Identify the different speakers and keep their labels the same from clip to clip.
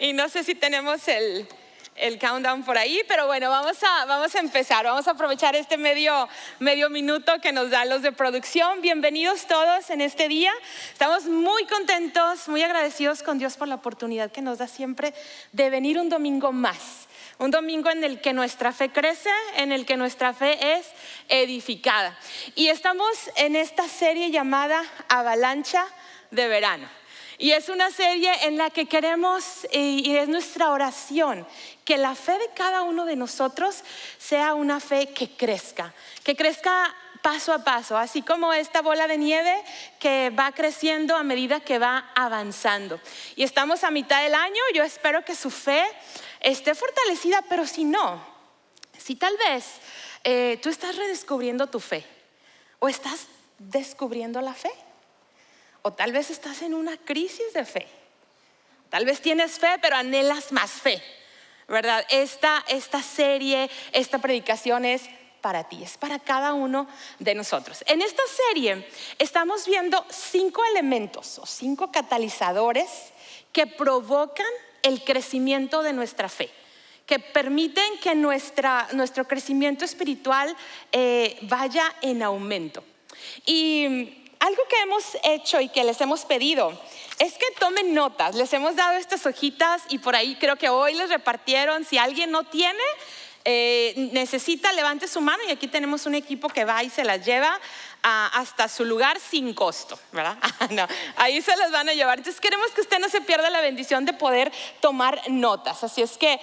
Speaker 1: Y no sé si tenemos el countdown por ahí, pero bueno, vamos a empezar. Vamos a aprovechar este medio minuto que nos dan los de producción. Bienvenidos todos en este día. Estamos muy contentos, muy agradecidos con Dios por la oportunidad que nos da siempre de venir un domingo más. Un domingo en el que nuestra fe crece, en el que nuestra fe es edificada. Y estamos en esta serie llamada Avalancha de Verano. Y es una serie en la que queremos, y es nuestra oración, que la fe de cada uno de nosotros sea una fe que crezca paso a paso, así como esta bola de nieve que va creciendo a medida que va avanzando. Y estamos a mitad del año. Yo espero que su fe esté fortalecida, pero si no, si tal vez tú estás redescubriendo tu fe, o estás descubriendo la fe, o tal vez estás en una crisis de fe, tal vez tienes fe pero anhelas más fe, ¿verdad? Esta serie, esta predicación es para ti, es para cada uno de nosotros. En esta serie estamos viendo 5 elementos o 5 catalizadores que provocan el crecimiento de nuestra fe, que permiten que nuestro crecimiento espiritual vaya en aumento. Y algo que hemos hecho y que les hemos pedido es que tomen notas. Les hemos dado estas hojitas y por ahí creo que hoy les repartieron. Si alguien no tiene, necesita, levante su mano y aquí tenemos un equipo que va y se las lleva hasta su lugar sin costo, ¿verdad? No, ahí se las van a llevar. Entonces queremos que usted no se pierda la bendición de poder tomar notas. Así es que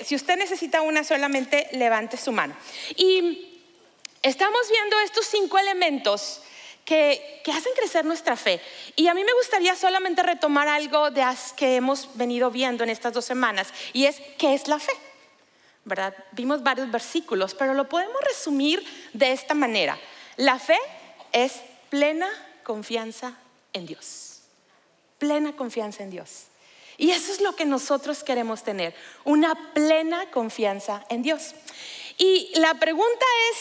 Speaker 1: si usted necesita una, solamente levante su mano. Y estamos viendo estos 5 elementos que hacen crecer nuestra fe. Y a mí me gustaría solamente retomar algo que hemos venido viendo en estas 2 semanas, y es ¿qué es la fe? ¿Verdad? Vimos varios versículos, pero lo podemos resumir de esta manera. La fe es plena confianza en Dios. Plena confianza en Dios. Y eso es lo que nosotros queremos tener, una plena confianza en Dios. Y la pregunta es,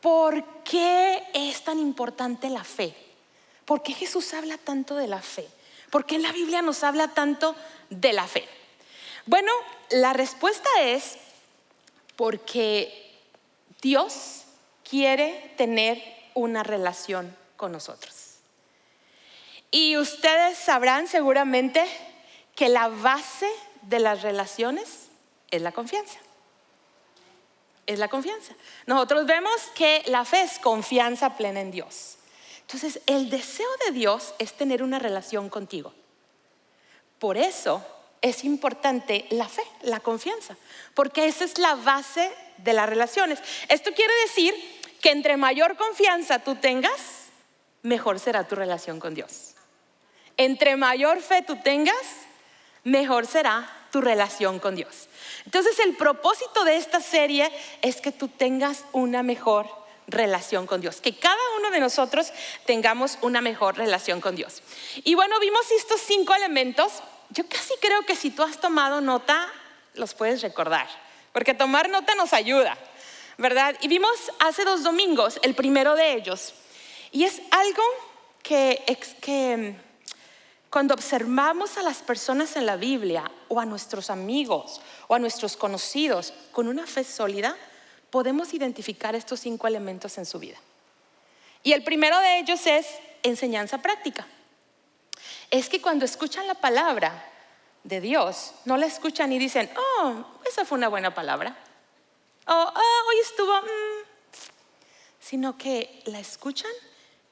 Speaker 1: ¿por qué es tan importante la fe? ¿Por qué Jesús habla tanto de la fe? ¿Por qué la Biblia nos habla tanto de la fe? Bueno, la respuesta es porque Dios quiere tener una relación con nosotros. Y ustedes sabrán seguramente que la base de las relaciones es la confianza. Es la confianza. Nosotros vemos que la fe es confianza plena en Dios. Entonces, el deseo de Dios es tener una relación contigo. Por eso es importante la fe, la confianza, porque esa es la base de las relaciones. Esto quiere decir que entre mayor confianza tú tengas, mejor será tu relación con Dios. Entre mayor fe tú tengas, mejor será tu relación con Dios. Entonces el propósito de esta serie es que tú tengas una mejor relación con Dios, que cada uno de nosotros tengamos una mejor relación con Dios. Y bueno, vimos estos 5 elementos. Yo casi creo que si tú has tomado nota, los puedes recordar, porque tomar nota nos ayuda, ¿verdad? Y vimos hace 2 domingos el primero de ellos, y es algo que cuando observamos a las personas en la Biblia, o a nuestros amigos, o a nuestros conocidos, con una fe sólida, podemos identificar estos 5 elementos en su vida. Y el primero de ellos es enseñanza práctica. Es que cuando escuchan la palabra de Dios, no la escuchan y dicen, oh, esa fue una buena palabra. Hoy estuvo, sino que la escuchan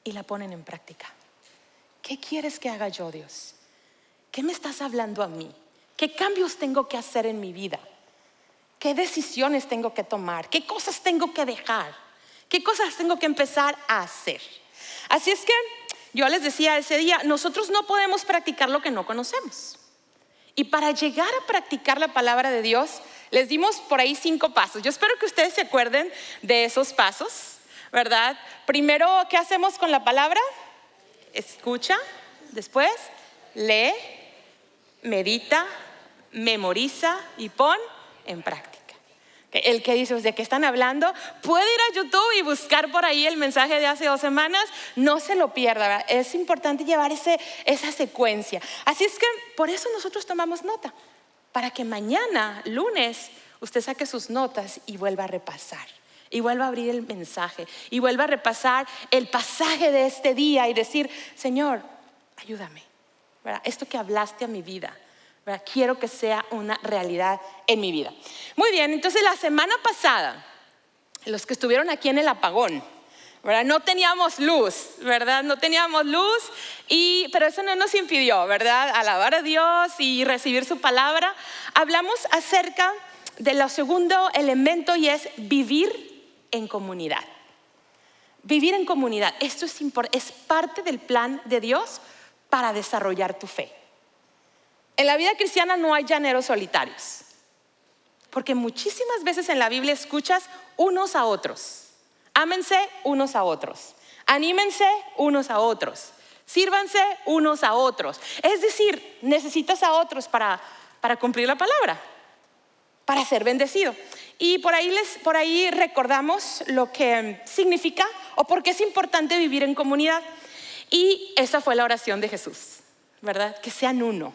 Speaker 1: y la ponen en práctica. ¿Qué quieres que haga yo, Dios? ¿Qué me estás hablando a mí? ¿Qué cambios tengo que hacer en mi vida? ¿Qué decisiones tengo que tomar? ¿Qué cosas tengo que dejar? ¿Qué cosas tengo que empezar a hacer? Así es que yo les decía ese día, nosotros no podemos practicar lo que no conocemos. Y para llegar a practicar la palabra de Dios, les dimos por ahí 5 pasos. Yo espero que ustedes se acuerden de esos pasos, ¿verdad? Primero, ¿qué hacemos con la palabra? Escucha, después lee, medita, memoriza y pon en práctica. El que dice, ¿de qué están hablando? Puede ir a YouTube y buscar por ahí el mensaje de hace 2 semanas. No se lo pierda, ¿verdad? Es importante llevar esa secuencia. Así es que por eso nosotros tomamos nota. Para que mañana, lunes, usted saque sus notas y vuelva a repasar. Y vuelva a abrir el mensaje. Y vuelva a repasar el pasaje de este día y decir, Señor, ayúdame, ¿verdad? Esto que hablaste a mi vida, ¿verdad? Quiero que sea una realidad en mi vida. Muy bien, entonces la semana pasada, los que estuvieron aquí en el apagón, ¿verdad? No teníamos luz, ¿verdad? No teníamos luz, pero eso no nos impidió, ¿verdad? Alabar a Dios y recibir su palabra. Hablamos acerca de lo segundo elemento y es vivir en comunidad. Vivir en comunidad, esto es parte del plan de Dios para desarrollar tu fe. En la vida cristiana no hay llaneros solitarios, porque muchísimas veces en la Biblia escuchas unos a otros. Ámense unos a otros, anímense unos a otros, sírvanse unos a otros. Es decir, necesitas a otros para cumplir la palabra, para ser bendecido. Y por ahí recordamos lo que significa o por qué es importante vivir en comunidad. Y esa fue la oración de Jesús, ¿verdad? Que sean uno,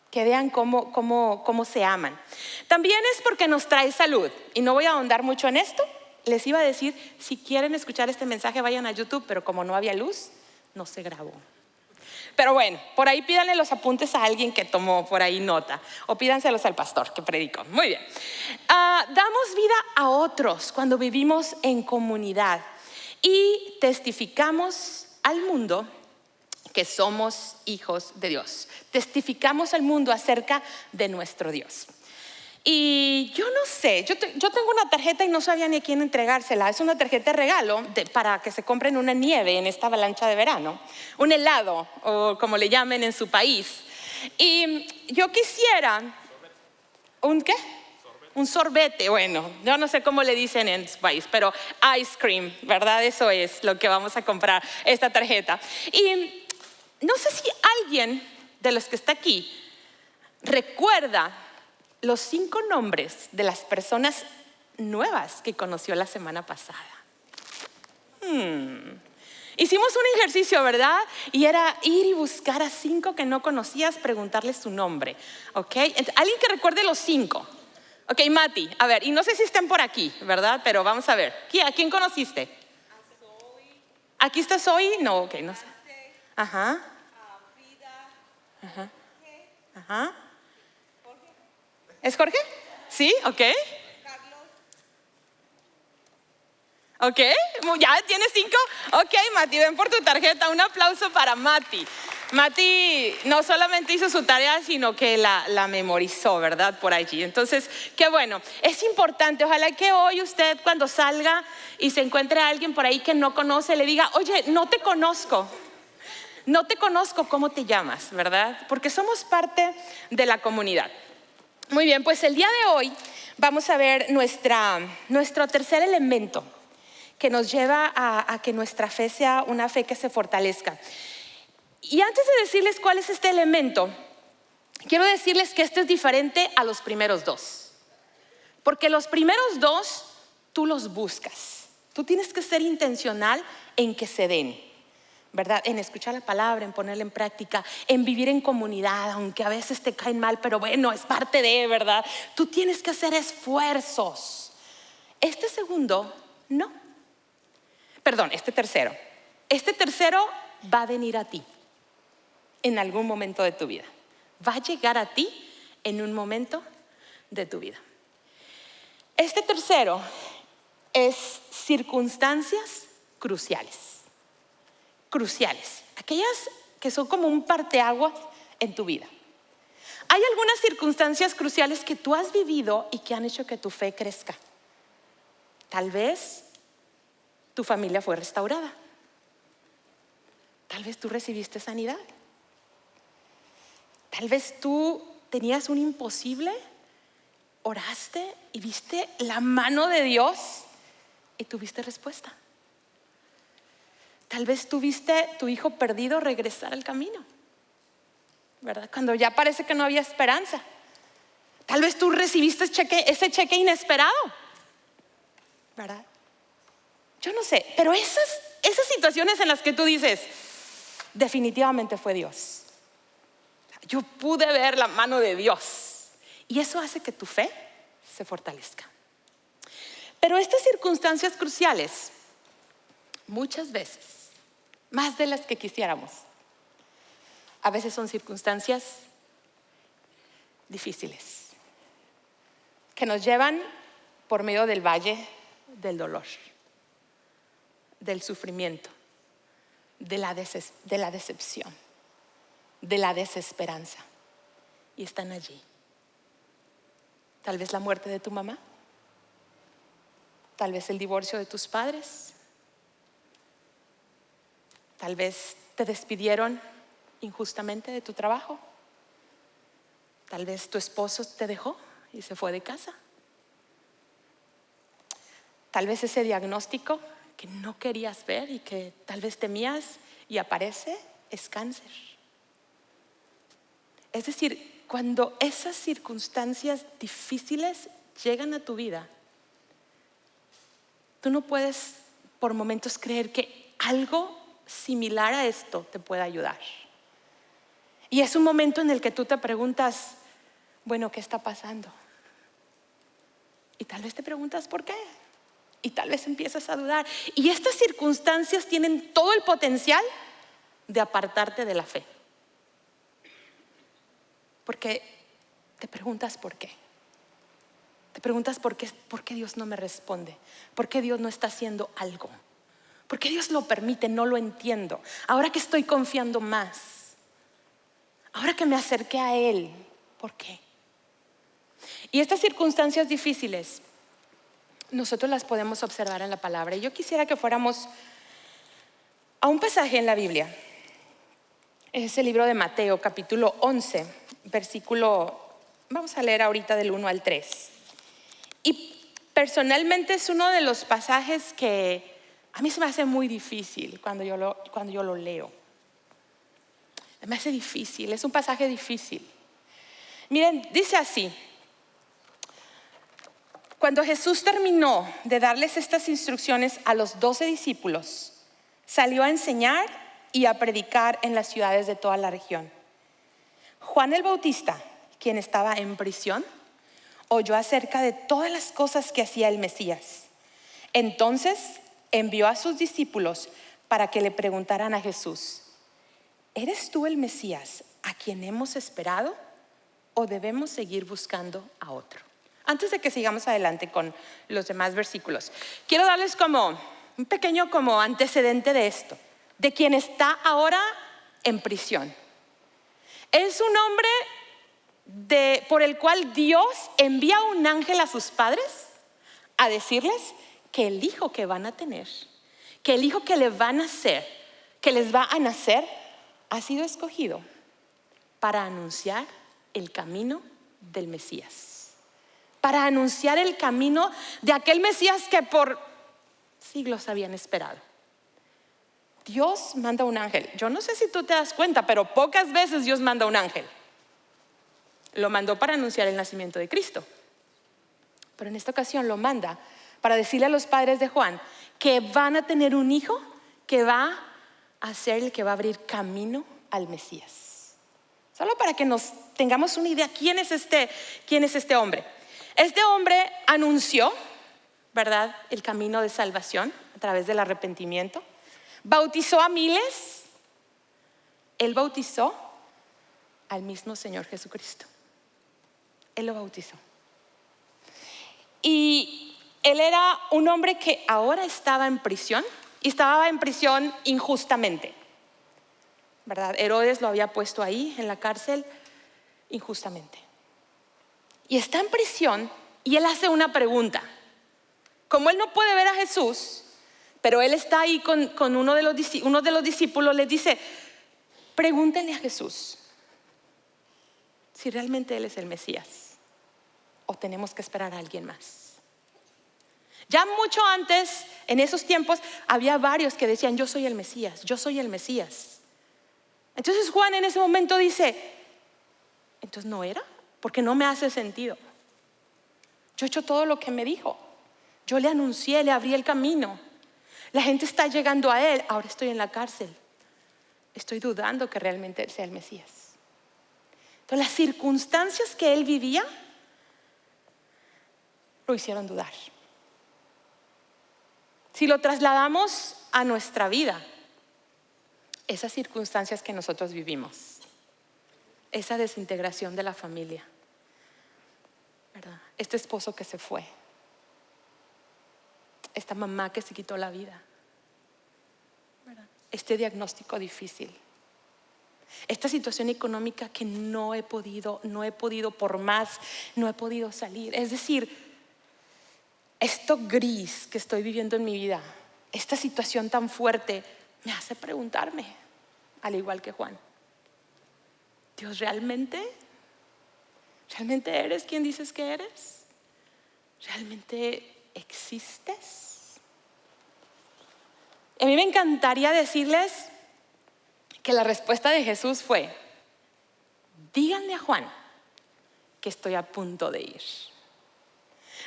Speaker 1: que vean cómo se aman. También es porque nos trae salud. Y no voy a ahondar mucho en esto. Les iba a decir, si quieren escuchar este mensaje vayan a YouTube, pero como no había luz, no se grabó. Pero bueno, por ahí pídanle los apuntes a alguien que tomó por ahí nota, o pídanselos al pastor que predicó. Muy bien. Damos vida a otros cuando vivimos en comunidad y testificamos al mundo que somos hijos de Dios. Testificamos al mundo acerca de nuestro Dios. Y yo no sé, yo tengo una tarjeta y no sabía ni a quién entregársela. Es una tarjeta de regalo para que se compren una nieve en esta avalancha de verano, un helado o como le llamen en su país. Y yo quisiera, ¿un qué? Un sorbete, bueno, yo no sé cómo le dicen en su país, pero ice cream, ¿verdad? Eso es lo que vamos a comprar, esta tarjeta. Y no sé si alguien de los que está aquí recuerda los 5 nombres de las personas nuevas que conoció la semana pasada. Hicimos un ejercicio, ¿verdad? Y era ir y buscar a 5 que no conocías, preguntarles su nombre, ¿ok? Alguien que recuerde los 5. Ok, Mati, a ver, y no sé si estén por aquí, ¿verdad? Pero vamos a ver. ¿A quién conociste?
Speaker 2: A Zoe.
Speaker 1: ¿Aquí está Zoe? No, ok, no sé. Ajá.
Speaker 2: A Frida.
Speaker 1: Ajá.
Speaker 2: Jorge.
Speaker 1: Ajá.
Speaker 2: Jorge.
Speaker 1: ¿Es Jorge? Sí, ok.
Speaker 2: Carlos.
Speaker 1: Ok, ¿ya tienes 5? Ok, Mati, ven por tu tarjeta. Un aplauso para Mati. Mati no solamente hizo su tarea, sino que la memorizó, ¿verdad? Por allí. Entonces, qué bueno. Es importante, ojalá que hoy usted cuando salga y se encuentre a alguien por ahí que no conoce, le diga, oye, no te conozco, ¿cómo te llamas? ¿Verdad? Porque somos parte de la comunidad. Muy bien, pues el día de hoy vamos a ver nuestro tercer elemento que nos lleva a que nuestra fe sea una fe que se fortalezca. Y antes de decirles cuál es este elemento, quiero decirles que este es diferente a los primeros 2. Porque los primeros 2 tú los buscas. Tú tienes que ser intencional en que se den, ¿verdad? En escuchar la palabra, en ponerla en práctica, en vivir en comunidad, aunque a veces te caen mal, pero bueno, es parte de, ¿verdad? Tú tienes que hacer esfuerzos. Este segundo, no. Perdón, este tercero va a venir a ti en algún momento de tu vida. Va a llegar a ti en un momento de tu vida. Este tercero es circunstancias cruciales. Cruciales, aquellas que son como un parteaguas en tu vida. Hay algunas circunstancias cruciales que tú has vivido y que han hecho que tu fe crezca. Tal vez tu familia fue restaurada. Tal vez tú recibiste sanidad. Tal vez tú tenías un imposible, oraste y viste la mano de Dios y tuviste respuesta. Tal vez tú viste tu hijo perdido regresar al camino, ¿verdad? Cuando ya parece que no había esperanza. Tal vez tú recibiste ese cheque inesperado, ¿verdad? Yo no sé, pero esas situaciones en las que tú dices, definitivamente fue Dios. Yo pude ver la mano de Dios. Y eso hace que tu fe se fortalezca. Pero estas circunstancias cruciales, muchas veces, más de las que quisiéramos, a veces son circunstancias difíciles, que nos llevan por medio del valle del dolor, del sufrimiento, de la decepción, de la desesperanza. Y están allí. Tal vez la muerte de tu mamá, tal vez el divorcio de tus padres, tal vez te despidieron injustamente de tu trabajo, tal vez tu esposo te dejó y se fue de casa, tal vez ese diagnóstico que no querías ver y que tal vez temías y aparece es cáncer. Es decir, cuando esas circunstancias difíciles llegan a tu vida, tú no puedes por momentos creer que algo similar a esto te pueda ayudar. Y es un momento en el que tú te preguntas, bueno, ¿qué está pasando? Y tal vez te preguntas por qué. Y tal vez empiezas a dudar. Y estas circunstancias tienen todo el potencial de apartarte de la fe. Porque te preguntas por qué. Te preguntas por qué Dios no me responde. ¿Por qué Dios no está haciendo algo? ¿Por qué Dios lo permite? No lo entiendo. Ahora que estoy confiando más, ahora que me acerqué a Él, ¿por qué? Y estas circunstancias difíciles nosotros las podemos observar en la palabra. Y yo quisiera que fuéramos a un pasaje en la Biblia. Es el libro de Mateo, capítulo 11, versículo, vamos a leer ahorita del 1 al 3. Y personalmente es uno de los pasajes que a mí se me hace muy difícil cuando yo lo leo. Me hace difícil, es un pasaje difícil. Miren, dice así: cuando Jesús terminó de darles estas instrucciones a los 12 discípulos, salió a enseñar y a predicar en las ciudades de toda la región. Juan el Bautista, quien estaba en prisión, oyó acerca de todas las cosas que hacía el Mesías. Entonces envió a sus discípulos para que le preguntaran a Jesús: ¿eres tú el Mesías a quien hemos esperado o debemos seguir buscando a otro? Antes de que sigamos adelante con los demás versículos, quiero darles como un pequeño antecedente de esto, de quien está ahora en prisión. Es un hombre por el cual Dios envía un ángel a sus padres a decirles que el hijo que van a tener, que el hijo que les va a nacer, ha sido escogido para anunciar el camino del Mesías, para anunciar el camino de aquel Mesías que por siglos habían esperado. Dios manda un ángel. Yo no sé si tú te das cuenta, pero pocas veces Dios manda un ángel. Lo mandó para anunciar el nacimiento de Cristo, pero en esta ocasión lo manda para decirle a los padres de Juan que van a tener un hijo que va a ser el que va a abrir camino al Mesías. Solo para que nos tengamos una idea, ¿quién es este hombre? Este hombre anunció, ¿verdad?, el camino de salvación a través del arrepentimiento. Bautizó a miles. Él bautizó al mismo Señor Jesucristo. Él lo bautizó. Y él era un hombre que ahora estaba en prisión, y estaba en prisión injustamente, ¿verdad? Herodes lo había puesto ahí en la cárcel injustamente. Y está en prisión y él hace una pregunta. Como él no puede ver a Jesús, pero él está ahí con uno de los discípulos, les dice: pregúntenle a Jesús si realmente él es el Mesías o tenemos que esperar a alguien más. Ya mucho antes, en esos tiempos, había varios que decían: yo soy el Mesías, yo soy el Mesías. Entonces Juan en ese momento dice: ¿entonces no era? porque no me hace sentido. Yo he hecho todo lo que me dijo. Yo le anuncié, le abrí el camino. La gente está llegando a Él. Ahora estoy en la cárcel. Estoy dudando que realmente Él sea el Mesías. Entonces las circunstancias que Él vivía lo hicieron dudar. Si lo trasladamos a nuestra vida, esas circunstancias que nosotros vivimos, esa desintegración de la familia, ¿verdad? Este esposo que se fue, esta mamá que se quitó la vida, ¿verdad? Este diagnóstico difícil, esta situación económica que no he podido por más, no he podido salir. Es decir, esto gris que estoy viviendo en mi vida, esta situación tan fuerte, me hace preguntarme, al igual que Juan, Dios, ¿realmente eres quien dices que eres? ¿Realmente existes? A mí me encantaría decirles que la respuesta de Jesús fue: díganle a Juan que estoy a punto de ir.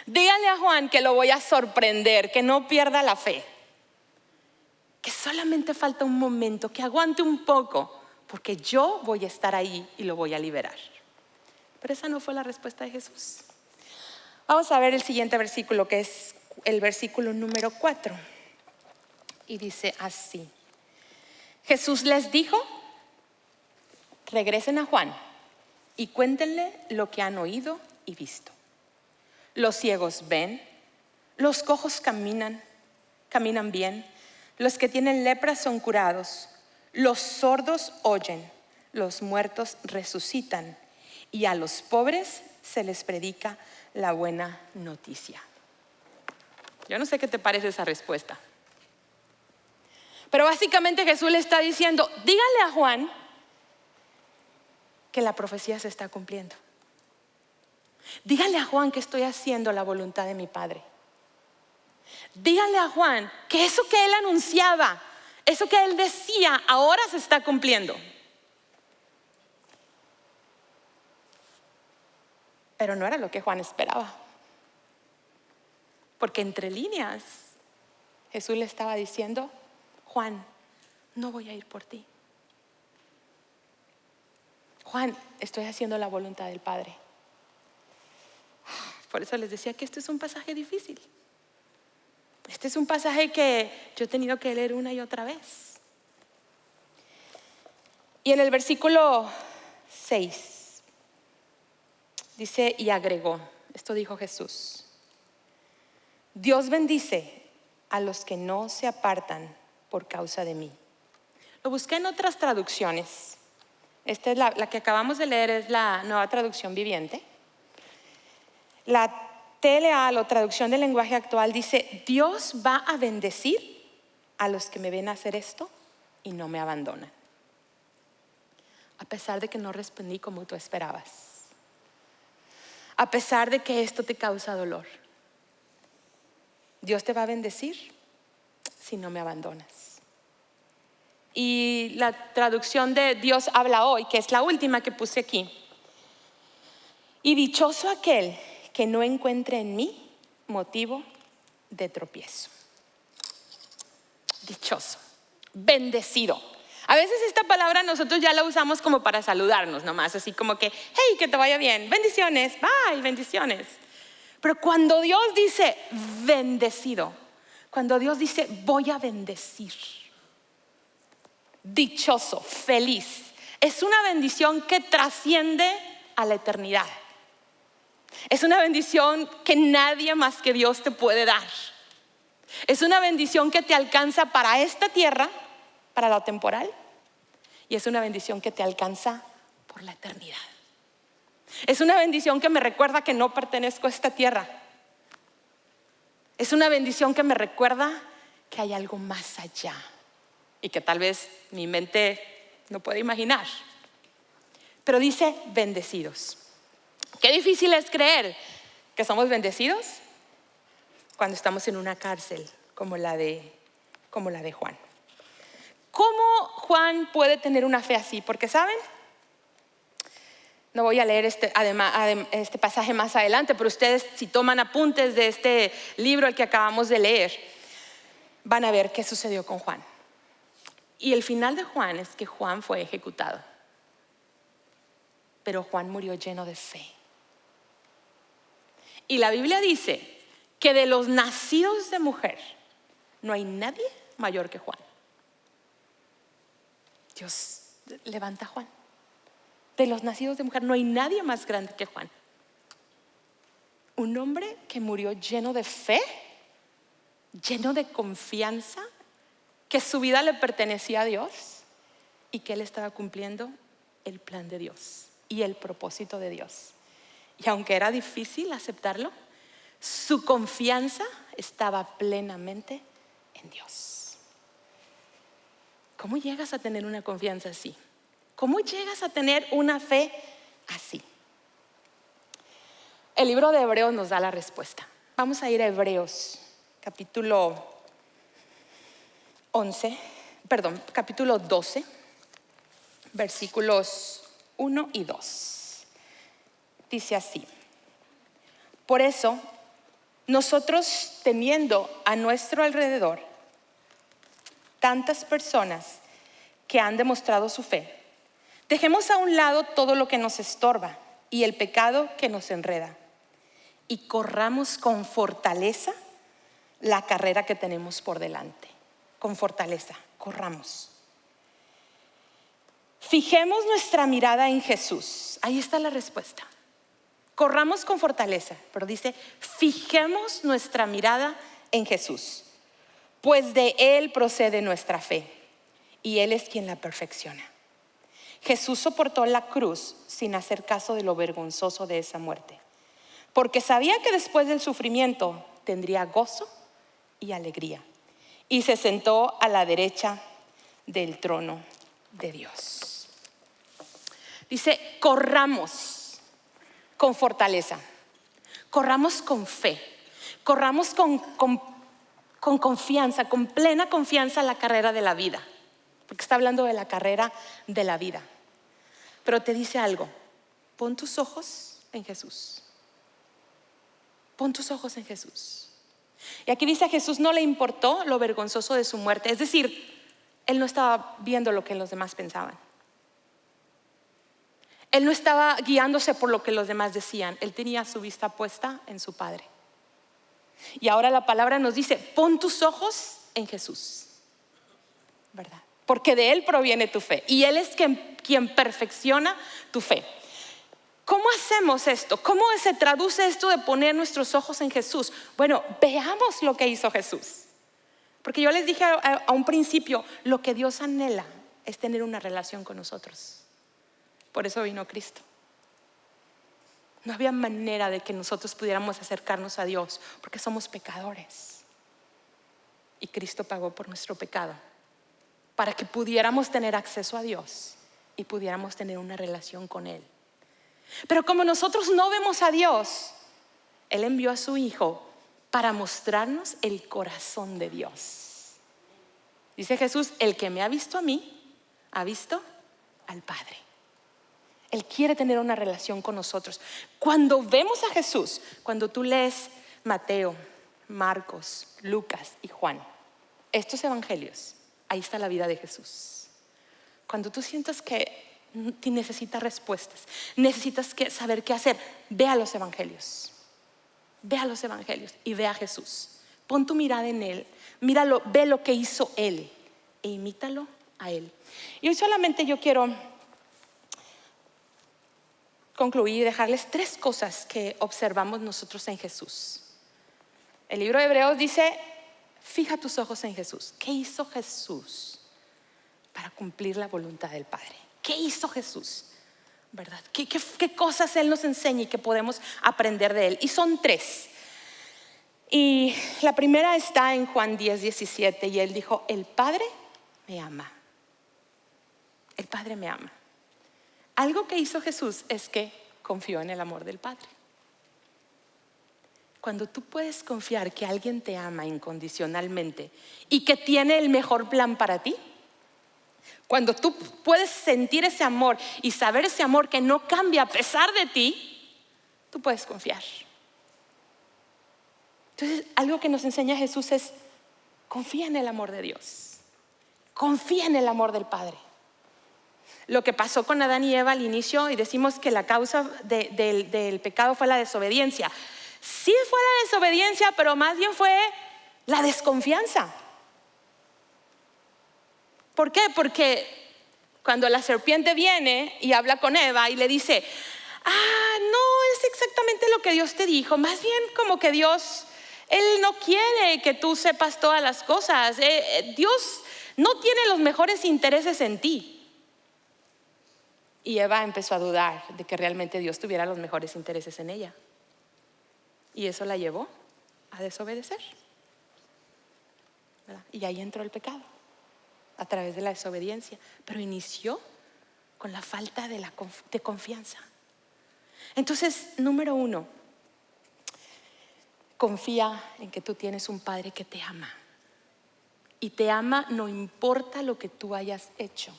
Speaker 1: Díganle a Juan que lo voy a sorprender, que no pierda la fe, que solamente falta un momento, que aguante un poco, porque yo voy a estar ahí y lo voy a liberar. Pero esa no fue la respuesta de Jesús. Vamos a ver el siguiente versículo, que es el versículo número 4. Y dice así: Jesús les dijo: regresen a Juan y cuéntenle lo que han oído y visto. Los ciegos ven, los cojos caminan bien, los que tienen lepra son curados, los sordos oyen, los muertos resucitan, y a los pobres se les predica la buena noticia. Yo no sé qué te parece esa respuesta, pero básicamente Jesús le está diciendo: díganle a Juan que la profecía se está cumpliendo. Díganle a Juan que estoy haciendo la voluntad de mi Padre. Díganle a Juan que eso que él anunciaba, eso que él decía, ahora se está cumpliendo. Pero no era lo que Juan esperaba, porque entre líneas Jesús le estaba diciendo: Juan, no voy a ir por ti. Juan, estoy haciendo la voluntad del Padre. Por eso les decía que este es un pasaje difícil. Este es un pasaje que yo he tenido que leer una y otra vez. Y en el versículo 6 dice: y agregó, esto dijo Jesús: Dios bendice a los que no se apartan por causa de mí. Lo busqué en otras traducciones. Esta es la que acabamos de leer, es la Nueva Traducción Viviente. La TLA, la traducción del lenguaje actual, dice: Dios va a bendecir a los que me ven hacer esto y no me abandonan, a pesar de que no respondí como tú esperabas, a pesar de que esto te causa dolor. Dios te va a bendecir si no me abandonas. Y la traducción de Dios habla hoy, que es la última que puse aquí: y dichoso aquel que no encuentre en mí motivo de tropiezo. Dichoso, bendecido. A veces esta palabra nosotros ya la usamos como para saludarnos nomás, así como que: hey, que te vaya bien, bendiciones, bye, bendiciones. Pero cuando Dios dice bendecido, cuando Dios dice voy a bendecir, dichoso, feliz, es una bendición que trasciende a la eternidad. Es una bendición que nadie más que Dios te puede dar. Es una bendición que te alcanza para esta tierra, para lo temporal, y es una bendición que te alcanza por la eternidad. Es una bendición que me recuerda que no pertenezco a esta tierra. Es una bendición que me recuerda que hay algo más allá y que tal vez mi mente no puede imaginar. Pero dice bendecidos. Qué difícil es creer que somos bendecidos cuando estamos en una cárcel como la de Juan. ¿Cómo Juan puede tener una fe así? Porque ¿saben? No voy a leer este pasaje más adelante, pero ustedes, si toman apuntes de este libro, el que acabamos de leer, van a ver qué sucedió con Juan. Y el final de Juan es que Juan fue ejecutado. Pero Juan murió lleno de fe. Y la Biblia dice que de los nacidos de mujer no hay nadie mayor que Juan. Dios levanta a Juan. De los nacidos de mujer no hay nadie más grande que Juan. Un hombre que murió lleno de fe, lleno de confianza, que su vida le pertenecía a Dios y que él estaba cumpliendo el plan de Dios y el propósito de Dios. Y aunque era difícil aceptarlo, su confianza estaba plenamente en Dios. ¿Cómo llegas a tener una confianza así? ¿Cómo llegas a tener una fe así? El libro de Hebreos nos da la respuesta. Vamos a ir a Hebreos, capítulo 12, versículos 1 y 2. Dice así: por eso, nosotros, teniendo a nuestro alrededor tantas personas que han demostrado su fe, dejemos a un lado todo lo que nos estorba y el pecado que nos enreda, y corramos con fortaleza la carrera que tenemos por delante. Con fortaleza, corramos. Fijemos nuestra mirada en Jesús. Ahí está la respuesta. Corramos con fortaleza, pero dice, fijemos nuestra mirada en Jesús, pues de Él procede nuestra fe y Él es quien la perfecciona. Jesús soportó la cruz sin hacer caso de lo vergonzoso de esa muerte, porque sabía que después del sufrimiento tendría gozo y alegría, y se sentó a la derecha del trono de Dios. Dice, corramos con fortaleza, corramos con fe, corramos con confianza, con plena confianza la carrera de la vida, porque está hablando de la carrera de la vida. Pero te dice algo: pon tus ojos en Jesús. Pon tus ojos en Jesús. Y aquí dice, a Jesús no le importó lo vergonzoso de su muerte. Es decir, Él no estaba viendo lo que los demás pensaban. Él no estaba guiándose por lo que los demás decían. Él tenía su vista puesta en su Padre. Y ahora la palabra nos dice, pon tus ojos en Jesús, ¿verdad? Porque de Él proviene tu fe y Él es quien perfecciona tu fe. ¿Cómo hacemos esto? ¿Cómo se traduce esto de poner nuestros ojos en Jesús? Bueno, veamos lo que hizo Jesús. Porque yo les dije a un principio, lo que Dios anhela es tener una relación con nosotros. Por eso vino Cristo. No había manera de que nosotros pudiéramos acercarnos a Dios, porque somos pecadores. Y Cristo pagó por nuestro pecado, para que pudiéramos tener acceso a Dios y pudiéramos tener una relación con Él. Pero como nosotros no vemos a Dios, Él envió a su Hijo para mostrarnos el corazón de Dios. Dice Jesús, el que me ha visto a mí, ha visto al Padre. Él quiere tener una relación con nosotros. Cuando vemos a Jesús, cuando tú lees Mateo, Marcos, Lucas y Juan, estos evangelios, ahí está la vida de Jesús. Cuando tú sientas que necesitas respuestas, necesitas saber qué hacer, ve a los evangelios. Ve a los evangelios y ve a Jesús. Pon tu mirada en Él, míralo, ve lo que hizo Él e imítalo a Él. Y hoy solamente yo quiero concluir y dejarles 3 cosas que observamos nosotros en Jesús. El libro de Hebreos dice, fija tus ojos en Jesús. ¿Qué hizo Jesús para cumplir la voluntad del Padre? ¿Qué hizo Jesús? ¿Verdad? ¿Qué cosas Él nos enseña y que podemos aprender de Él? Y son 3. Y la primera está en Juan 10:17 y Él dijo, el Padre me ama. El Padre me ama. Algo que hizo Jesús es que confió en el amor del Padre. Cuando tú puedes confiar que alguien te ama incondicionalmente y que tiene el mejor plan para ti, Cuando tú puedes sentir ese amor y saber ese amor que no cambia a pesar de ti, tú puedes confiar. Entonces, algo que nos enseña Jesús es: confía en el amor de Dios, confía en el amor del Padre. Lo que pasó con Adán y Eva al inicio, y decimos que la causa del pecado fue la desobediencia. Sí fue la desobediencia, pero más bien fue la desconfianza. ¿Por qué? Porque cuando la serpiente viene y habla con Eva y le dice: no es exactamente lo que Dios te dijo, más bien como que Dios, Él no quiere que tú sepas todas las cosas. Dios no tiene los mejores intereses en ti. Y Eva empezó a dudar de que realmente Dios tuviera los mejores intereses en ella. Y eso la llevó a desobedecer, ¿verdad? Y ahí entró el pecado, a través de la desobediencia. Pero inició con la falta de confianza. Entonces, número 1, confía en que tú tienes un Padre que te ama. Y te ama no importa lo que tú hayas hecho.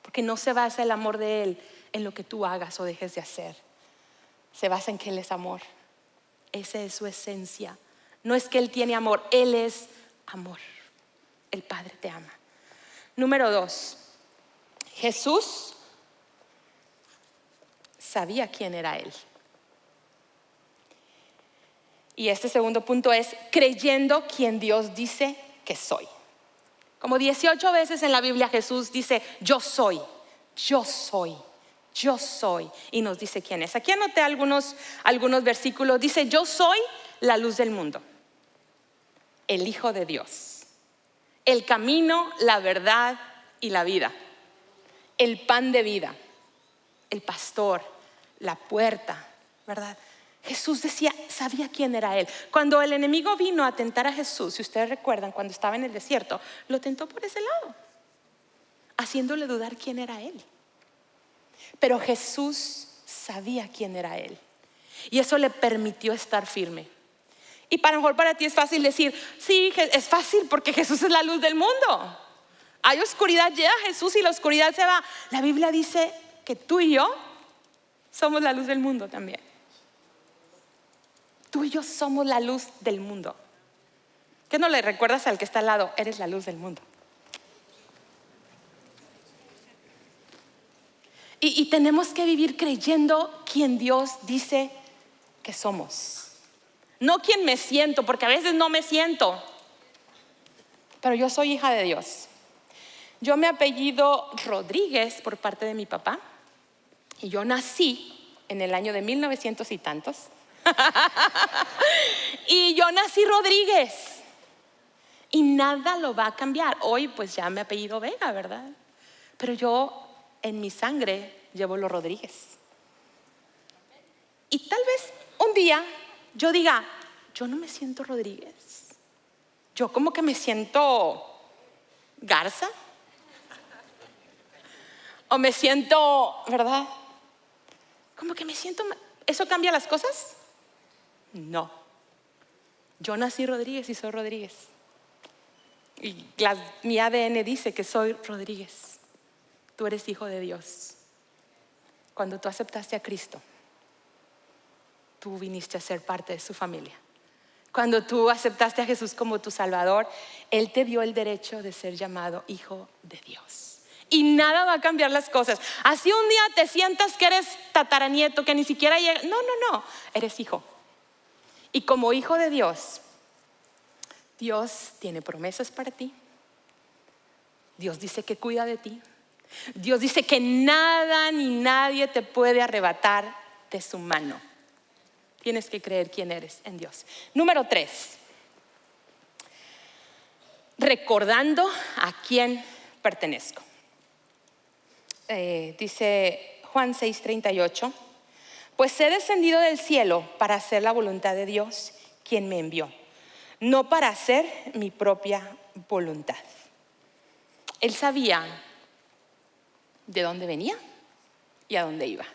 Speaker 1: Porque no se basa el amor de Él en lo que tú hagas o dejes de hacer. Se basa en que Él es amor. Esa es su esencia. No es que Él tiene amor, Él es amor. El Padre te ama. Número 2, Jesús sabía quién era Él. Y este segundo punto es creyendo quien Dios dice que soy. Como 18 veces en la Biblia Jesús dice: yo soy, yo soy, yo soy. Y nos dice quién es. Aquí anoté algunos versículos. Dice: yo soy la luz del mundo, el Hijo de Dios, el camino, la verdad y la vida, el pan de vida, el pastor, la puerta, ¿verdad? Jesús sabía quién era Él. Cuando el enemigo vino a tentar a Jesús, si ustedes recuerdan, cuando estaba en el desierto, lo tentó por ese lado, haciéndole dudar quién era Él. Pero Jesús sabía quién era Él, y eso le permitió estar firme. Y a lo mejor para ti es fácil decir: sí, es fácil porque Jesús es la luz del mundo. Hay oscuridad, llega Jesús y la oscuridad se va. La Biblia dice que tú y yo somos la luz del mundo también. Tú y yo somos la luz del mundo. ¿Qué no le recuerdas al que está al lado? Eres la luz del mundo. Y tenemos que vivir creyendo quien Dios dice que somos. No quien me siento, porque a veces no me siento. Pero yo soy hija de Dios. Yo me apellido Rodríguez por parte de mi papá. Y yo nací en el año de 1900 y tantos. Y yo nací Rodríguez. Y nada lo va a cambiar. Hoy pues ya me apellido Vega, ¿verdad? Pero yo en mi sangre llevo los Rodríguez. Y tal vez un día yo diga: yo no me siento Rodríguez. Yo como que me siento Garza. O me siento, ¿verdad? Como que me siento. ¿Eso cambia las cosas? No. Yo nací Rodríguez y soy Rodríguez. Y mi ADN dice que soy Rodríguez. Tú eres hijo de Dios. Cuando tú aceptaste a Cristo, tú viniste a ser parte de su familia. Cuando tú aceptaste a Jesús como tu Salvador, Él te dio el derecho de ser llamado hijo de Dios. Y nada va a cambiar las cosas. Así un día te sientas que eres tataranieto, que ni siquiera llega. No, eres hijo. Y como hijo de Dios, Dios tiene promesas para ti. Dios dice que cuida de ti. Dios dice que nada ni nadie te puede arrebatar de su mano. Tienes que creer quién eres en Dios. Número 3, recordando a quién pertenezco. Dice Juan 6:38: pues he descendido del cielo para hacer la voluntad de Dios, quien me envió, no para hacer mi propia voluntad. Él sabía de dónde venía y a dónde iba.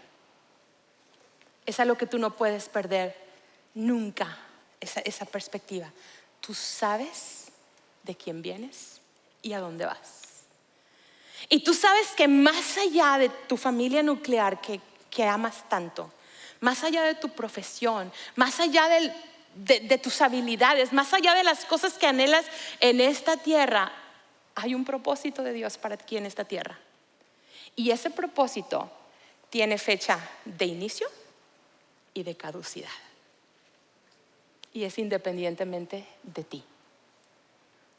Speaker 1: Es algo que tú no puedes perder nunca, esa perspectiva. Tú sabes de quién vienes y a dónde vas. Y tú sabes que más allá de tu familia nuclear que amas tanto, más allá de tu profesión, más allá de tus habilidades, más allá de las cosas que anhelas en esta tierra, hay un propósito de Dios para ti en esta tierra. Y ese propósito tiene fecha de inicio y de caducidad. Y es independientemente de ti.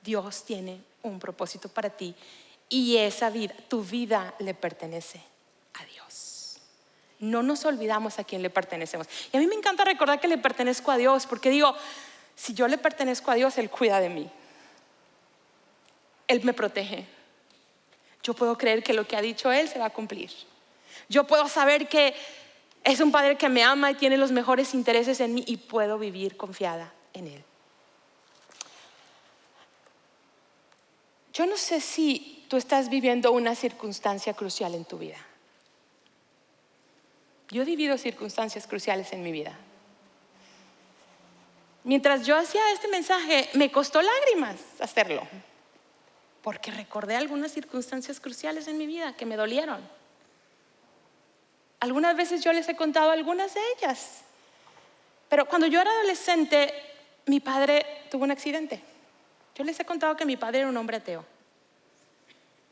Speaker 1: Dios tiene un propósito para ti y esa vida, tu vida le pertenece a Dios. No nos olvidamos a quién le pertenecemos. Y a mí me encanta recordar que le pertenezco a Dios, porque digo, si yo le pertenezco a Dios, Él cuida de mí. Él me protege. Yo puedo creer que lo que ha dicho Él se va a cumplir. Yo puedo saber que es un Padre que me ama y tiene los mejores intereses en mí y puedo vivir confiada en Él. Yo no sé si tú estás viviendo una circunstancia crucial en tu vida. Yo he vivido circunstancias cruciales en mi vida. Mientras yo hacía este mensaje, me costó lágrimas hacerlo, porque recordé algunas circunstancias cruciales en mi vida que me dolieron. Algunas veces yo les he contado algunas de ellas, pero cuando yo era adolescente, mi padre tuvo un accidente. Yo les he contado que mi padre era un hombre ateo.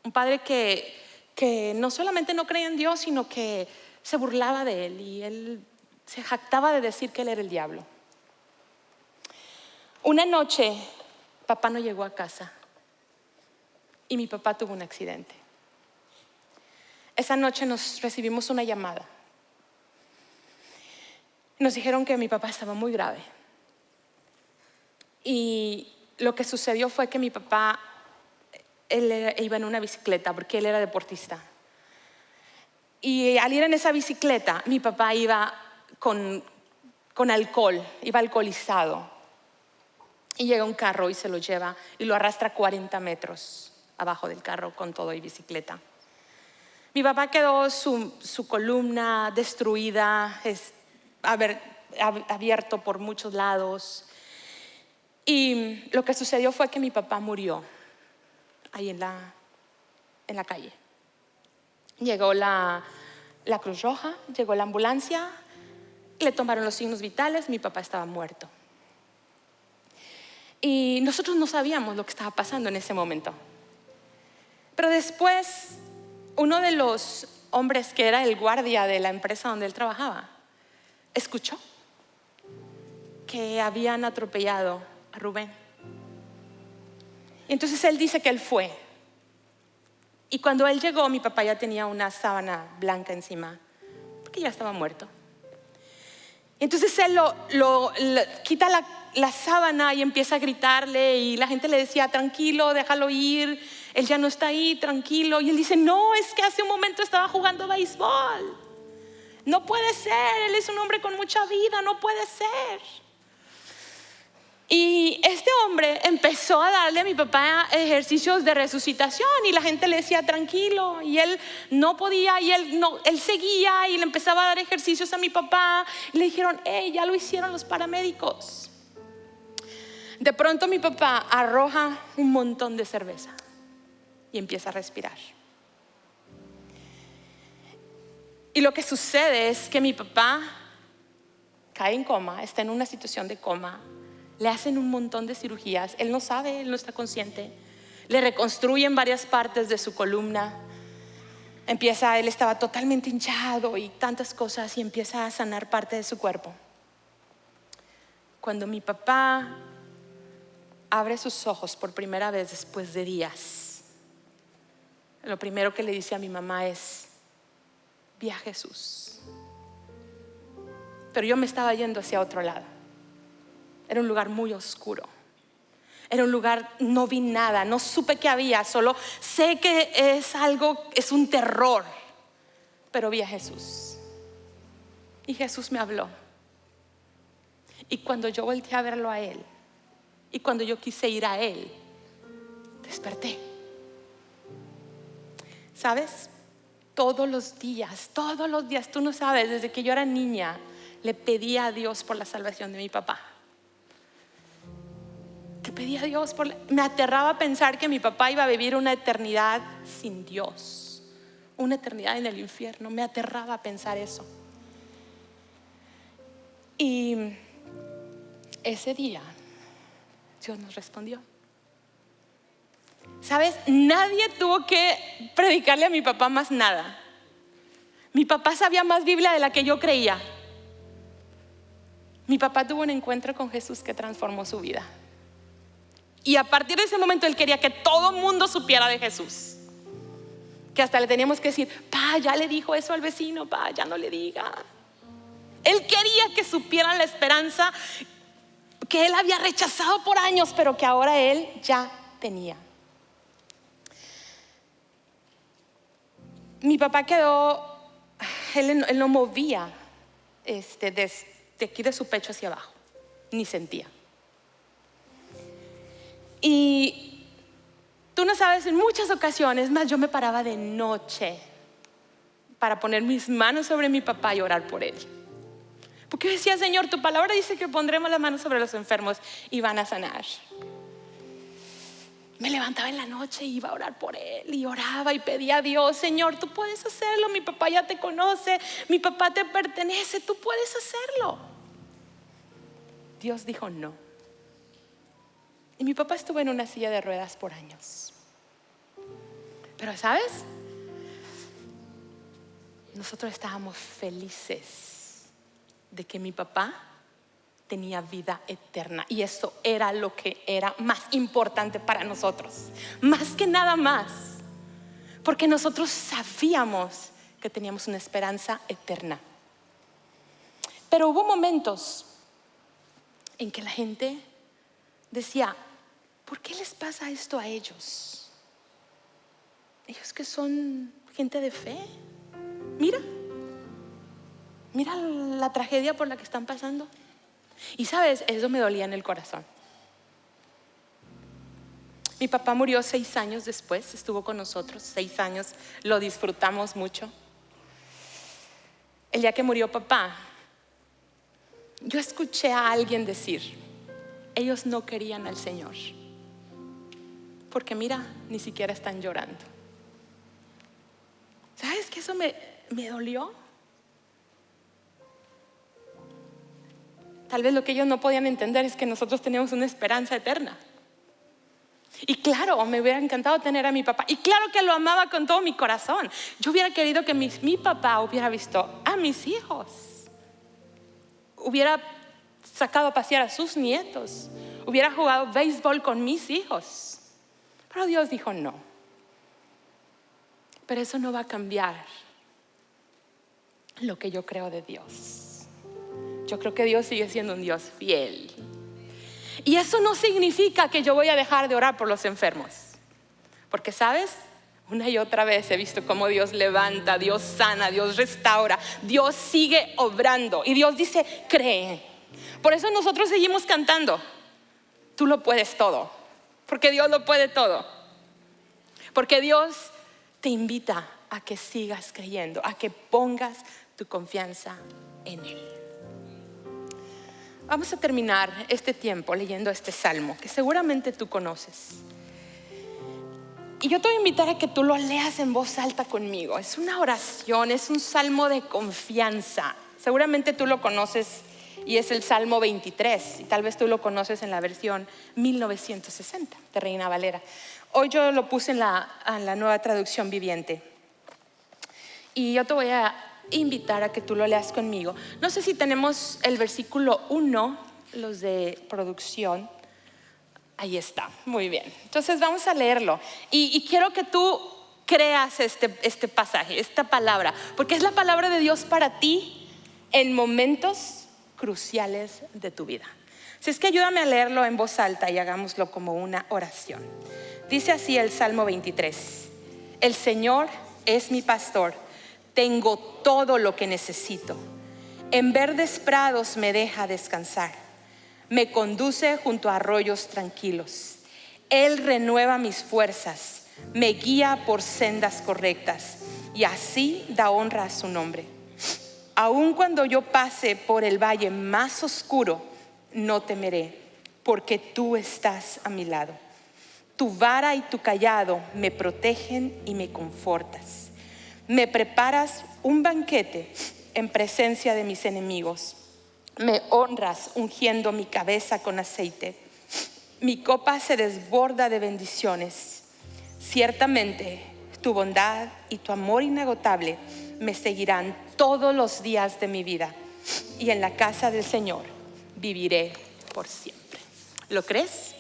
Speaker 1: Un padre que no solamente no creía en Dios, sino que se burlaba de Él y Él se jactaba de decir que Él era el diablo. Una noche, papá no llegó a casa y mi papá tuvo un accidente. Esa noche nos recibimos una llamada. Nos dijeron que mi papá estaba muy grave. Y lo que sucedió fue que mi papá, él iba en una bicicleta porque él era deportista. Y al ir en esa bicicleta, mi papá iba con alcohol, iba alcoholizado. Y llega un carro y se lo lleva y lo arrastra 40 metros abajo del carro con todo y bicicleta. Mi papá quedó su columna destruida, abierto por muchos lados. Y lo que sucedió fue que mi papá murió ahí en la calle. Llegó la Cruz Roja, llegó la ambulancia, le tomaron los signos vitales, mi papá estaba muerto. Y nosotros no sabíamos lo que estaba pasando en ese momento. Pero después, uno de los hombres que era el guardia de la empresa donde él trabajaba, escuchó que habían atropellado a Rubén. Y entonces él dice que él fue. Y cuando él llegó, mi papá ya tenía una sábana blanca encima, porque ya estaba muerto. Entonces él quita la sábana y empieza a gritarle y la gente le decía, tranquilo, déjalo ir, él ya no está ahí, tranquilo. Y él dice, no, es que hace un momento estaba jugando béisbol. No puede ser, él es un hombre con mucha vida, no puede ser. Y este hombre empezó a darle a mi papá ejercicios de resucitación y la gente le decía tranquilo y él no podía y él seguía y le empezaba a dar ejercicios a mi papá y le dijeron, ya lo hicieron los paramédicos. De pronto mi papá arroja un montón de cerveza y empieza a respirar. Y lo que sucede es que mi papá cae en coma, está en una situación de coma. Le hacen un montón de cirugías, él no sabe, él no está consciente. Le reconstruyen varias partes de su columna. Él estaba totalmente hinchado y tantas cosas y empieza a sanar parte de su cuerpo. Cuando mi papá abre sus ojos por primera vez después de días, lo primero que le dice a mi mamá es, vi a Jesús. Pero yo me estaba yendo hacia otro lado. Era un lugar muy oscuro. Era un lugar, no vi nada, no supe qué había, solo sé que es un terror. Pero vi a Jesús. Y Jesús me habló. Y cuando yo volteé a verlo a Él, y cuando yo quise ir a Él, desperté. ¿Sabes? Todos los días, tú no sabes, desde que yo era niña, le pedía a Dios por la salvación de mi papá. Que pedí a Dios, me aterraba pensar que mi papá iba a vivir una eternidad sin Dios, una eternidad en el infierno. Me aterraba pensar eso. Y ese día Dios nos respondió. ¿Sabes? Nadie tuvo que predicarle a mi papá más nada. Mi papá sabía más Biblia de la que yo creía. Mi papá tuvo un encuentro con Jesús que transformó su vida. Y a partir de ese momento él quería que todo el mundo supiera de Jesús. Que hasta le teníamos que decir: pa, ya le dijo eso al vecino, pa, ya no le diga. Él quería que supieran la esperanza que él había rechazado por años, pero que ahora él ya tenía. Mi papá quedó, él no movía de aquí de su pecho hacia abajo, ni sentía. Y tú no sabes, en muchas ocasiones más yo me paraba de noche para poner mis manos sobre mi papá y orar por él. Porque yo decía: Señor, tu palabra dice que pondremos las manos sobre los enfermos y van a sanar. Me levantaba en la noche y iba a orar por él, y oraba y pedía a Dios: Señor, tú puedes hacerlo, mi papá ya te conoce, mi papá te pertenece, tú puedes hacerlo. Dios dijo no. Y mi papá estuvo en una silla de ruedas por años. Pero ¿sabes? Nosotros estábamos felices de que mi papá tenía vida eterna, y eso era lo que era más importante para nosotros, más que nada más, porque nosotros sabíamos que teníamos una esperanza eterna. Pero hubo momentos en que la gente decía: ¿por qué les pasa esto a ellos? Ellos que son gente de fe. Mira la tragedia por la que están pasando. Y sabes, eso me dolía en el corazón. Mi papá murió 6 años después, estuvo con nosotros 6 años, lo disfrutamos mucho. El día que murió papá, yo escuché a alguien decir: ellos no querían al Señor, porque mira, ni siquiera están llorando. ¿Sabes que eso me dolió? Tal vez lo que ellos no podían entender es que nosotros teníamos una esperanza eterna. Y claro, me hubiera encantado tener a mi papá, y claro que lo amaba con todo mi corazón. Yo hubiera querido que mi papá hubiera visto a mis hijos, hubiera sacado a pasear a sus nietos, hubiera jugado béisbol con mis hijos. Pero Dios dijo no. Pero eso no va a cambiar lo que yo creo de Dios. Yo creo que Dios sigue siendo un Dios fiel. Y eso no significa que yo voy a dejar de orar por los enfermos. Porque ¿sabes? Una y otra vez he visto cómo Dios levanta, Dios sana, Dios restaura, Dios sigue obrando. Y Dios dice: cree. Por eso nosotros seguimos cantando: tú lo puedes todo. Porque Dios lo puede todo. Porque Dios te invita a que sigas creyendo, a que pongas tu confianza en Él. Vamos a terminar este tiempo leyendo este salmo que seguramente tú conoces. Y yo te voy a invitar a que tú lo leas en voz alta conmigo. Es una oración, es un salmo de confianza. Seguramente tú lo conoces, y es el Salmo 23. Y tal vez tú lo conoces en la versión 1960 de Reina Valera. Hoy yo lo puse en la Nueva Traducción Viviente. Y yo te voy a invitar a que tú lo leas conmigo. No sé si tenemos el versículo 1, los de producción. Ahí está, muy bien. Entonces vamos a leerlo. Y quiero que tú creas este pasaje, esta palabra, porque es la palabra de Dios para ti en momentos cruciales de tu vida. Así es que ayúdame a leerlo en voz alta y hagámoslo como una oración. Dice así el Salmo 23: el Señor es mi pastor, tengo todo lo que necesito. En verdes prados me deja descansar, me conduce junto a arroyos tranquilos. Él renueva mis fuerzas, me guía por sendas correctas, y así da honra a su nombre. Aun cuando yo pase por el valle más oscuro, no temeré, porque tú estás a mi lado. Tu vara y tu cayado me protegen y me confortas. Me preparas un banquete en presencia de mis enemigos. Me honras ungiendo mi cabeza con aceite. Mi copa se desborda de bendiciones. Ciertamente tu bondad y tu amor inagotable me seguirán todos los días de mi vida, y en la casa del Señor viviré por siempre. ¿Lo crees?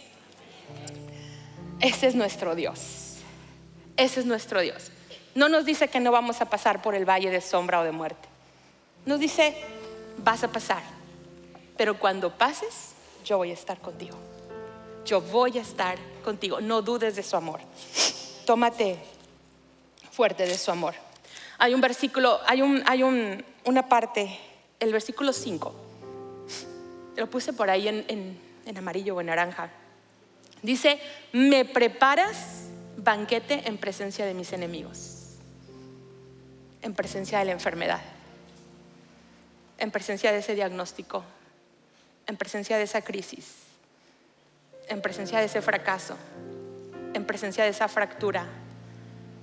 Speaker 1: Ese es nuestro Dios. Ese es nuestro Dios. No nos dice que no vamos a pasar por el valle de sombra o de muerte. Nos dice, vas a pasar, pero cuando pases, yo voy a estar contigo. Yo voy a estar contigo. No dudes de su amor. Tómate fuerte de su amor. Hay un versículo, una parte, el versículo 5. Lo puse por ahí en amarillo o en naranja. Dice, me preparas banquete en presencia de mis enemigos, en presencia de la enfermedad, en presencia de ese diagnóstico, en presencia de esa crisis, en presencia de ese fracaso, en presencia de esa fractura,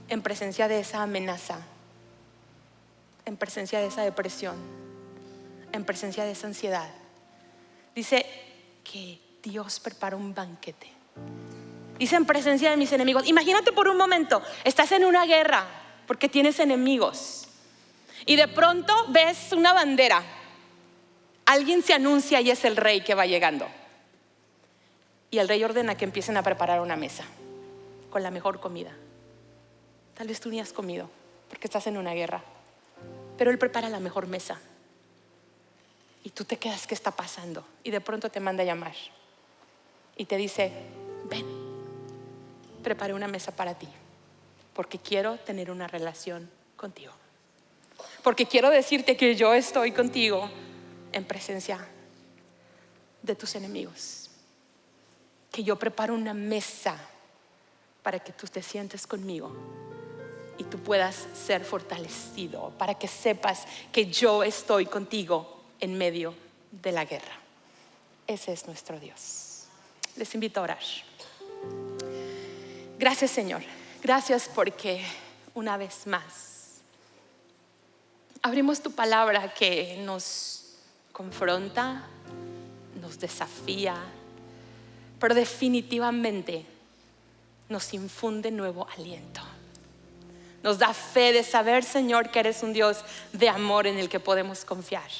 Speaker 1: en presencia de esa amenaza, en presencia de esa depresión, en presencia de esa ansiedad. Dice que Dios prepara un banquete. Dice, en presencia de mis enemigos. Imagínate por un momento, estás en una guerra porque tienes enemigos y de pronto ves una bandera. Alguien se anuncia y es el rey que va llegando. Y el rey ordena que empiecen a preparar una mesa con la mejor comida. Tal vez tú ni has comido porque estás en una guerra, pero él prepara la mejor mesa. Y tú te quedas, ¿qué está pasando? Y de pronto te manda a llamar y te dice, ven, preparé una mesa para ti, porque quiero tener una relación contigo, porque quiero decirte que yo estoy contigo en presencia de tus enemigos, que yo preparo una mesa para que tú te sientes conmigo y tú puedas ser fortalecido, para que sepas que yo estoy contigo en medio de la guerra. Ese es nuestro Dios. Les invito a orar. Gracias, Señor. Gracias porque una vez más abrimos tu palabra que nos confronta, nos desafía, pero definitivamente nos infunde nuevo aliento. Nos da fe de saber, Señor, que eres un Dios de amor en el que podemos confiar.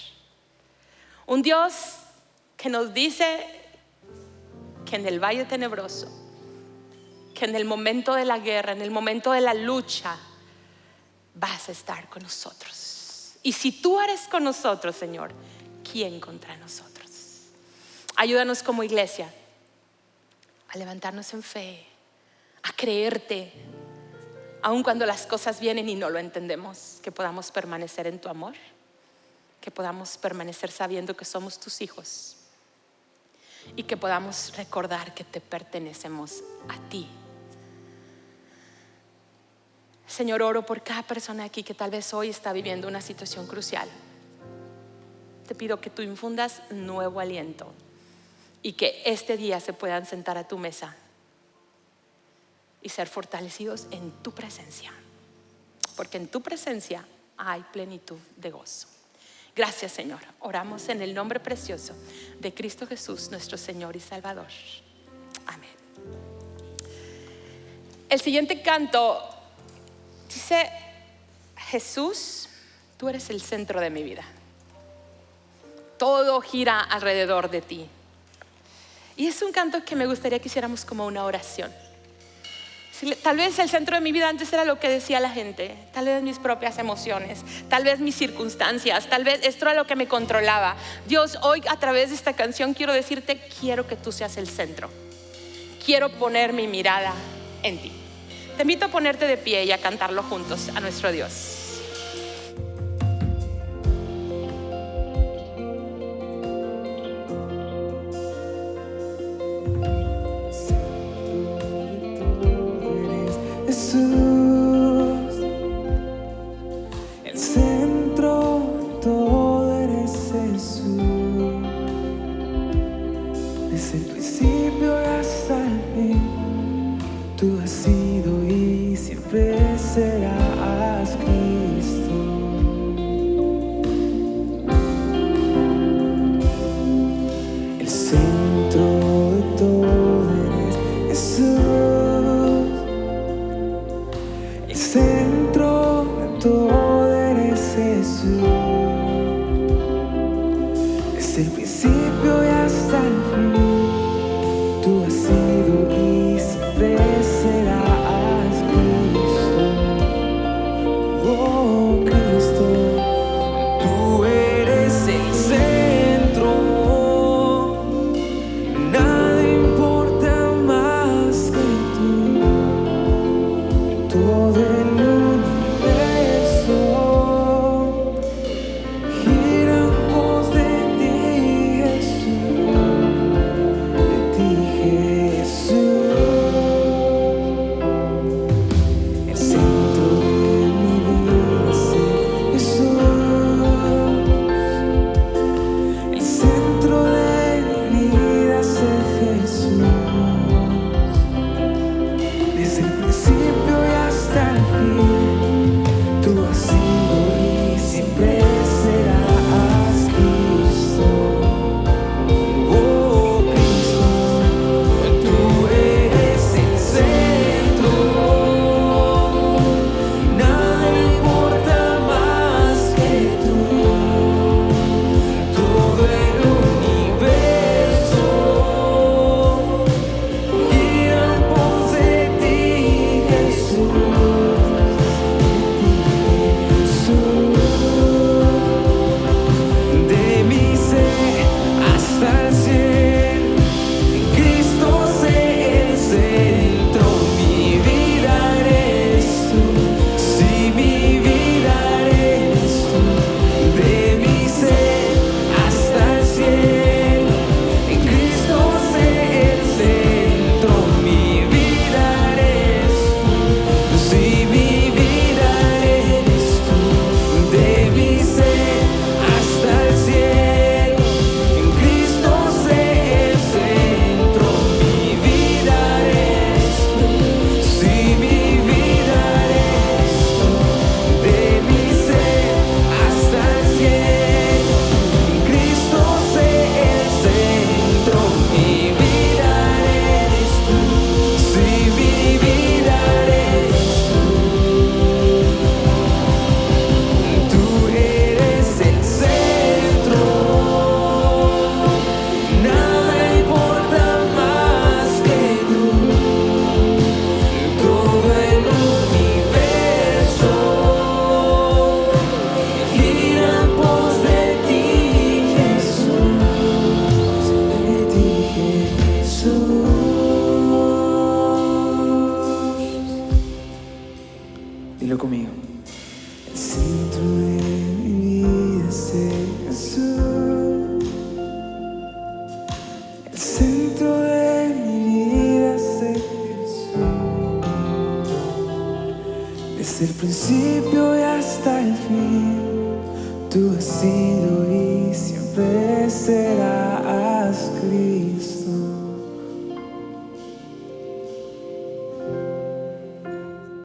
Speaker 1: Un Dios que nos dice que en el valle tenebroso, que en el momento de la guerra, en el momento de la lucha, vas a estar con nosotros. Y si tú eres con nosotros, Señor, ¿quién contra nosotros? Ayúdanos como iglesia a levantarnos en fe, a creerte, aun cuando las cosas vienen y no lo entendemos, que podamos permanecer en tu amor, que podamos permanecer sabiendo que somos tus hijos y que podamos recordar que te pertenecemos a ti. Señor, oro por cada persona aquí que tal vez hoy está viviendo una situación crucial. Te pido que tú infundas nuevo aliento y que este día se puedan sentar a tu mesa y ser fortalecidos en tu presencia, porque en tu presencia hay plenitud de gozo. Gracias, Señor. Oramos en el nombre precioso de Cristo Jesús, nuestro Señor y Salvador. Amén. El siguiente canto dice, Jesús, tú eres el centro de mi vida. Todo gira alrededor de ti. Y es un canto que me gustaría que hiciéramos como una oración. Tal vez el centro de mi vida antes era lo que decía la gente, tal vez mis propias emociones, tal vez mis circunstancias, tal vez esto era lo que me controlaba. Dios, hoy a través de esta canción quiero decirte, quiero que tú seas el centro. Quiero poner mi mirada en ti. Te invito a ponerte de pie y a cantarlo juntos a nuestro Dios.
Speaker 3: Jesús, el centro, todo eres Jesús. desde el principio y hasta el fin. Tú has sido y siempre serás Cristo. El centro de todo eres Jesús. El centro de todo eres Jesús. Desde el principio y hasta el fin, tú has sido y siempre serás Cristo. Oh Cristo, tú eres el centro. Nada importa más que tú. Todo el universo gira en pos de ti, Jesús. De ti, Jesús. El centro de mi vida es Jesús. El centro de mi vida es Jesús. Desde el principio y hasta el fin, tú has sido y siempre serás Cristo. Oh Cristo, tú eres el centro. Nada importa más que tú. Todo el universo gira en pos de ti, Jesús. De mi ser hasta el cielo, en Cristo sé el centro. Mi vida eres tú, sí, mi vida eres tú. De mi ser hasta el cielo, en Cristo sé el centro. Mi vida eres tú, sí, mi vida eres tú. De mi ser hasta el cielo, en Cristo sé el centro. Mi vida eres tú, sí, mi vida eres tú. De mi ser hasta el cielo, en Cristo sé el centro. Mi vida eres tú, sí, mi vida eres tú. Tú eres el centro. Nada importa más que tú. Todo el universo gira en pos de ti, Jesús. De ti, Jesús. Dilo conmigo. El centro de mi vida es Jesús. El centro de mi vida es Jesús. Desde el principio y hasta el fin, tú has sido y siempre serás Cristo.